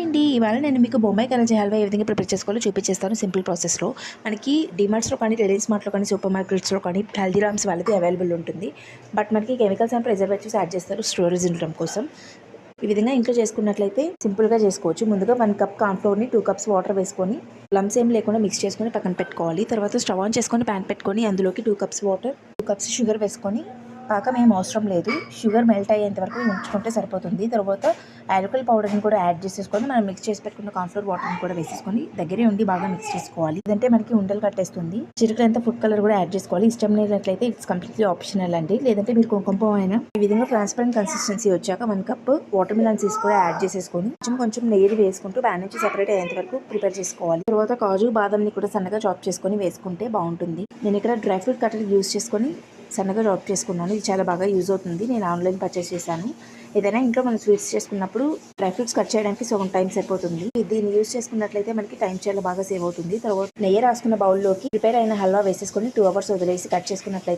అండి. ఇవాళ నేను మీకు బొంబాయి కరాచీ హల్వా ఏ విధంగా ప్రిపేర్ చేసుకోవాలో చూపించేస్తాను సింపుల్ ప్రాసెస్‌లో. మనకి డీమార్ట్స్‌లో కానీ, రిలయన్స్ మార్ట్‌లో కానీ, సూపర్ మార్కెట్స్‌లో కానీ హల్దీరామ్స్ వాళ్ళది అవైలబుల్ ఉంటుంది. బట్ మనకి కెమికల్స్ అండ్ ప్రిజర్వేటివ్స్ యాడ్ చేస్తారు స్టోరేజ్ ఉండడం కోసం. ఈ విధంగా ఇంట్లో చేసుకున్నట్లయితే సింపుల్‌గా చేసుకోవచ్చు. ముందుగా 1 కప్ కార్న్ ఫ్లోర్‌ని 2 కప్స్ వాటర్ వేసుకొని లమ్స్ ఏం లేకుండా మిక్స్ చేసుకొని పక్కన పెట్టుకోవాలి. తర్వాత స్టవ్ ఆన్ చేసుకొని పాన్ పెట్టుకొని అందులోకి 2 కప్స్ వాటర్, 2 కప్స్ షుగర్ వేసుకొని పాకం ఏం అవసరం లేదు. షుగర్ మెల్ట్ అయ్యేంత వరకు ఉంచుకుంటే సరిపోతుంది. తర్వాత యాలకుల పౌడర్ని కూడా యాడ్ చేసేసుకొని మనం మిక్స్ చేసి పెట్టుకున్న కార్న్‌ఫ్లోర్ వాటర్ని కూడా వేసేసుకొని దగ్గరే ఉండి బాగా మిక్స్ చేసుకోవాలి. లేదంటే మనకి ఉండలు కట్టేస్తుంది. చిటికెడంత ఫుడ్ కలర్ కూడా యాడ్ చేసుకోవాలి. ఇష్టం లేనట్లయితే ఇట్స్ కంప్లీట్లీ ఆప్షనల్ అండి. లేదంటే మీరు కుంకుమ అయినా ఈ విధంగా ట్రాన్స్పరెంట్ కన్సిస్టెన్సీ వచ్చాక 1 కప్ వాటర్ మిలన్ సీడ్స్ కూడా యాడ్ చేసేసుకొని కొంచెం నెయ్యి వేసుకుంటూ ప్యాన్ నుంచి సెపరేట్ అయ్యేంత వరకు ప్రిపేర్ చేసుకోవాలి. తర్వాత కాజు బాదంని కూడా సన్నగా చాప్ చేసుకొని వేసుకుంటే బాగుంటుంది. నేను ఇక్కడ డ్రై ఫ్రూట్ కటర్ యూస్ చేసుకొని సన్నగా చాప్ చేసుకున్నాను. ఇది చాలా బాగా యూజ్ అవుతుంది. నేను ఆన్లైన్ పర్చేస్ చేశాను. ఏదైనా ఇంట్లో మనం స్వీట్స్ చేసుకున్నప్పుడు డ్రై ఫ్రూట్స్ కట్ చేయడానికి సగం టైం సరిపోతుంది. దీన్ని యూజ్ చేసుకున్నట్లయితే మనకి టైం చాలా బాగా సేవ్ అవుతుంది. తర్వాత నెయ్యి రాసుకున్న బౌల్లోకి ప్రిపేర్ అయిన హల్వా వేసేసుకొని 2 అవర్స్ వదిలేసి కట్ చేసుకున్నట్లయితే